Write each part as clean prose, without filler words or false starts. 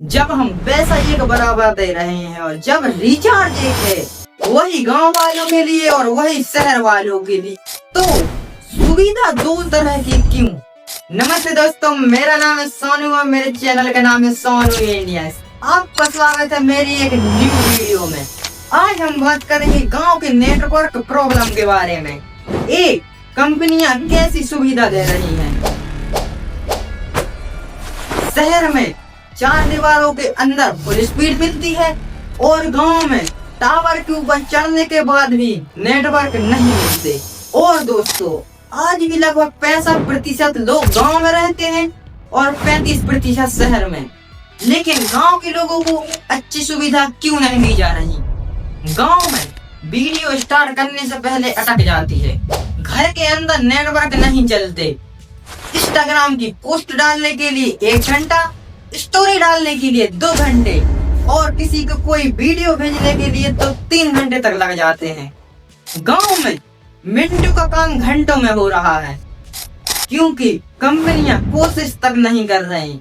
जब हम पैसा एक बराबर दे रहे हैं और जब रिचार्ज एक है, वही गांव वालों के लिए और वही शहर वालों के लिए, तो सुविधा दो तरह की क्यों? नमस्ते दोस्तों, मेरा नाम है सोनू और मेरे चैनल का नाम है सोनू इंडिया। आपका स्वागत है मेरी एक न्यू वीडियो में। आज हम बात करेंगे गांव के नेटवर्क प्रॉब्लम के बारे में। एक, कंपनियां कैसी सुविधा दे रही हैं। शहर में 4 दीवारों के अंदर फुल स्पीड मिलती है और गांव में टावर के ऊपर चढ़ने के बाद भी नेटवर्क नहीं मिलते। और दोस्तों, आज भी लगभग 65% लोग गांव में रहते हैं और 35% शहर में। लेकिन गांव के लोगों को अच्छी सुविधा क्यों नहीं दी जा रही? गांव में वीडियो स्टार्ट करने से पहले अटक जाती है, घर के अंदर नेटवर्क नहीं चलते, इंस्टाग्राम की पोस्ट डालने के लिए 1 घंटा, स्टोरी डालने के लिए 2 घंटे और किसी को कोई वीडियो भेजने के लिए तो 3 घंटे तक लग जाते हैं। गांव में मिनटों का काम घंटों में हो रहा है, क्योंकि कंपनियां कोशिश तक नहीं कर रही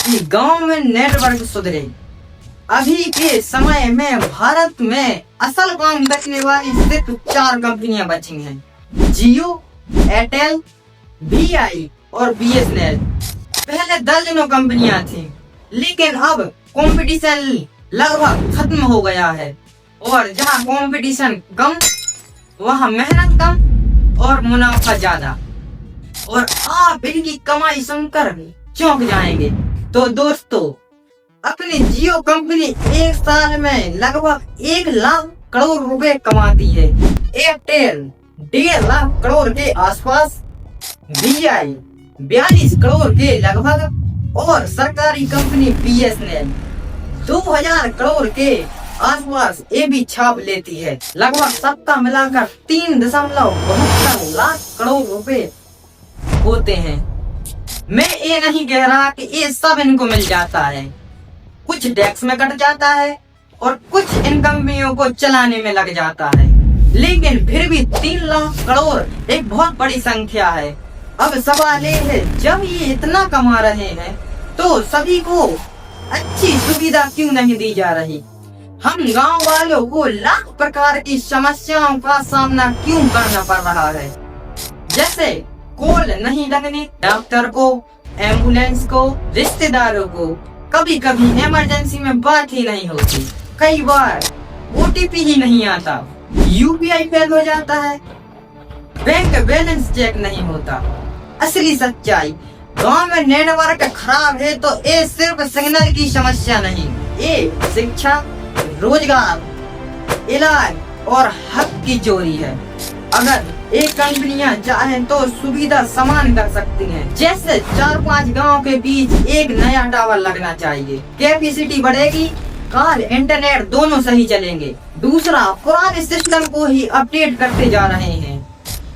कि गांव में नेटवर्क सुधरे। अभी के समय में भारत में असल काम करने वाली सिर्फ 4 कंपनियां बची हैं, जियो, एयरटेल, VI और BSNL। पहले दर्जनों कंपनियां थी, लेकिन अब कंपटीशन लगभग खत्म हो गया है और जहां कंपटीशन कम, वहां मेहनत कम और मुनाफा ज्यादा। और आप इनकी कमाई सुनकर चौंक जाएंगे। तो दोस्तों, अपनी जियो कंपनी एक साल में लगभग 1 लाख करोड़ रुपए कमाती है। एयरटेल 1.5 लाख करोड़ के आसपास, VI 42 करोड़ के लगभग और सरकारी कंपनी BSNL 2000 करोड़ के आसपास ये भी छाप लेती है। लगभग सबका मिलाकर 3.72 लाख करोड़ रुपए होते हैं। मैं ये नहीं कह रहा कि ये सब इनको मिल जाता है, कुछ टैक्स में कट जाता है और कुछ इन कंपनियों को चलाने में लग जाता है, लेकिन फिर भी 3 लाख करोड़ एक बहुत बड़ी संख्या है। अब सवाल ये है, जब ये इतना कमा रहे हैं तो सभी को अच्छी सुविधा क्यों नहीं दी जा रही? हम गांव वालों को लाख प्रकार की समस्याओं का सामना क्यों करना पड़ रहा है? जैसे कॉल नहीं लगने डॉक्टर को, एम्बुलेंस को, रिश्तेदारों को, कभी कभी इमरजेंसी में बात ही नहीं होती, कई बार OTP ही नहीं आता, UPI फेल हो जाता है, बैंक बैलेंस चेक नहीं होता। असली सच्चाई, गांव में नेटवर्क खराब है तो ये सिर्फ सिग्नल की समस्या नहीं, ये शिक्षा, रोजगार, इलाज और हक की चोरी है। अगर एक कंपनियां चाहें तो सुविधा समान कर सकती हैं। जैसे 4-5 गांव के बीच एक नया टावर लगना चाहिए, कैपेसिटी बढ़ेगी, कॉल इंटरनेट दोनों सही चलेंगे। दूसरा, पुराने सिस्टम को ही अपडेट करते जा रहे हैं।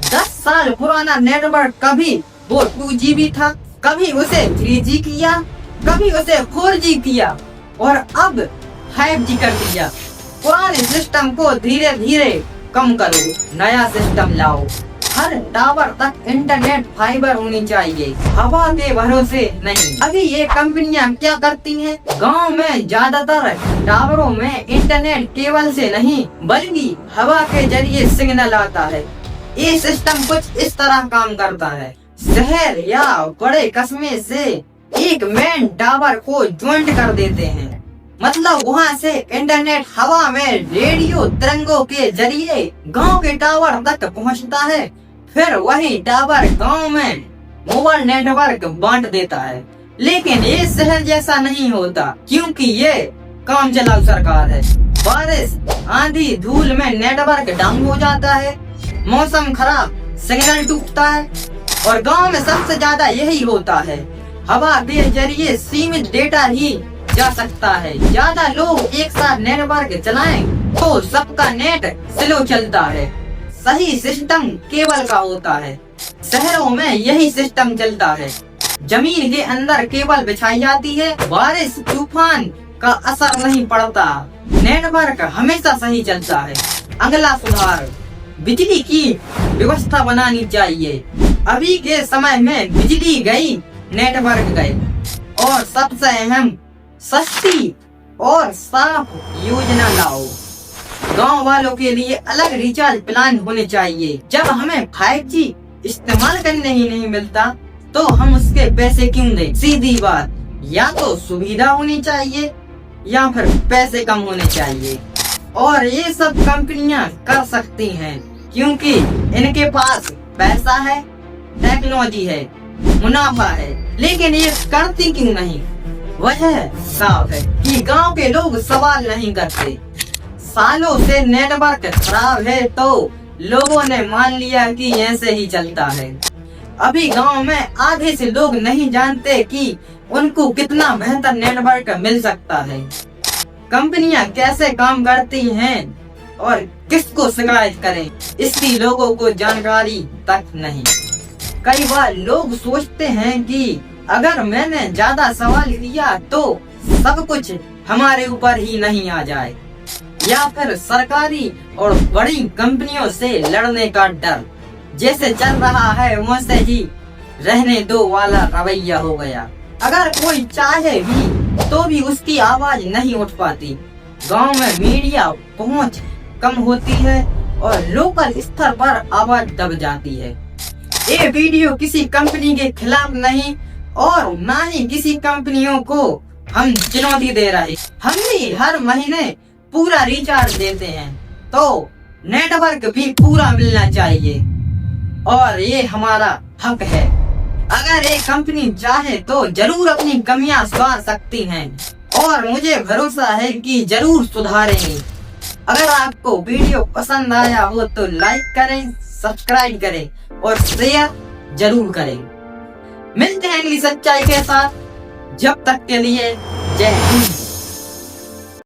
10 साल पुराना नेटवर्क कभी वो 2GB था, कभी उसे 3G किया, कभी उसे 4G किया और अब 5G कर दिया। पुराने सिस्टम को धीरे धीरे कम करो, नया सिस्टम लाओ। हर टावर तक इंटरनेट फाइबर होनी चाहिए, हवा के भरोसे नहीं। अभी ये कंपनियां क्या करती हैं? गांव में ज्यादातर टावरों में इंटरनेट केबल से नहीं बल्कि हवा के जरिए सिग्नल आता है। ये सिस्टम कुछ इस तरह काम करता है। शहर या बड़े कस्बे से एक मेन टावर को ज्वाइंट कर देते हैं, मतलब वहाँ से इंटरनेट हवा में रेडियो तरंगों के जरिए गांव के टावर तक पहुँचता है। फिर वही टावर गांव में मोबाइल नेटवर्क बांट देता है। लेकिन ये शहर जैसा नहीं होता, क्योंकि ये काम चलाऊ सरकार है। बारिश, आंधी, धूल में नेटवर्क डाउन हो जाता है, मौसम खराब, सिग्नल टूटता है और गांव में सबसे ज्यादा यही होता है। हवा के जरिए सीमित डेटा ही जा सकता है। ज्यादा लोग एक साथ नेटवर्क चलाएं तो सबका नेट स्लो चलता है। सही सिस्टम केबल का होता है। शहरों में यही सिस्टम चलता है। जमीन के अंदर केबल बिछाई जाती है, बारिश तूफान का असर नहीं पड़ता, नेटवर्क हमेशा सही चलता है। अगला सुधार, बिजली की व्यवस्था बनानी चाहिए। अभी के समय में बिजली गई, नेटवर्क गए और सबसे अहम सस्ती और साफ योजना लाओ। गांव वालों के लिए अलग रिचार्ज प्लान होने चाहिए। जब हमें 5G इस्तेमाल करने ही नहीं मिलता तो हम उसके पैसे क्यों दें? सीधी बात, या तो सुविधा होनी चाहिए या फिर पैसे कम होने चाहिए। और ये सब कंपनियां कर सकती हैं क्योंकि इनके पास पैसा है, टेक्नोलॉजी है, मुनाफा है। लेकिन ये करती क्यों नहीं? वजह साफ है कि गांव के लोग सवाल नहीं करते। सालों से नेटवर्क खराब है तो लोगों ने मान लिया कि ऐसे ही चलता है। अभी गांव में आधे से लोग नहीं जानते कि उनको कितना बेहतर नेटवर्क मिल सकता है, कंपनियां कैसे काम करती हैं और किसको शिकायत करें, इसकी लोगों को जानकारी तक नहीं। कई बार लोग सोचते हैं कि अगर मैंने ज्यादा सवाल किया तो सब कुछ हमारे ऊपर ही नहीं आ जाए, या फिर सरकारी और बड़ी कंपनियों से लड़ने का डर जैसे चल रहा है वैसे ही रहने दो वाला रवैया हो गया। अगर कोई चाहे भी तो भी उसकी आवाज नहीं उठ पाती। गांव में मीडिया पहुंच कम होती है और लोकल स्तर पर आवाज दब जाती है। ये वीडियो किसी कंपनी के खिलाफ नहीं और ना ही किसी कंपनियों को हम चुनौती दे रहे। हम भी हर महीने पूरा रिचार्ज देते हैं तो नेटवर्क भी पूरा मिलना चाहिए और ये हमारा हक है। अगर एक कंपनी चाहे तो जरूर अपनी कमियां सुधार सकती हैं और मुझे भरोसा है कि जरूर सुधारेंगी। अगर आपको वीडियो पसंद आया हो तो लाइक करें, सब्सक्राइब करें और शेयर जरूर करें। मिलते हैं अगली सच्चाई के साथ, जब तक के लिए जय हिंद।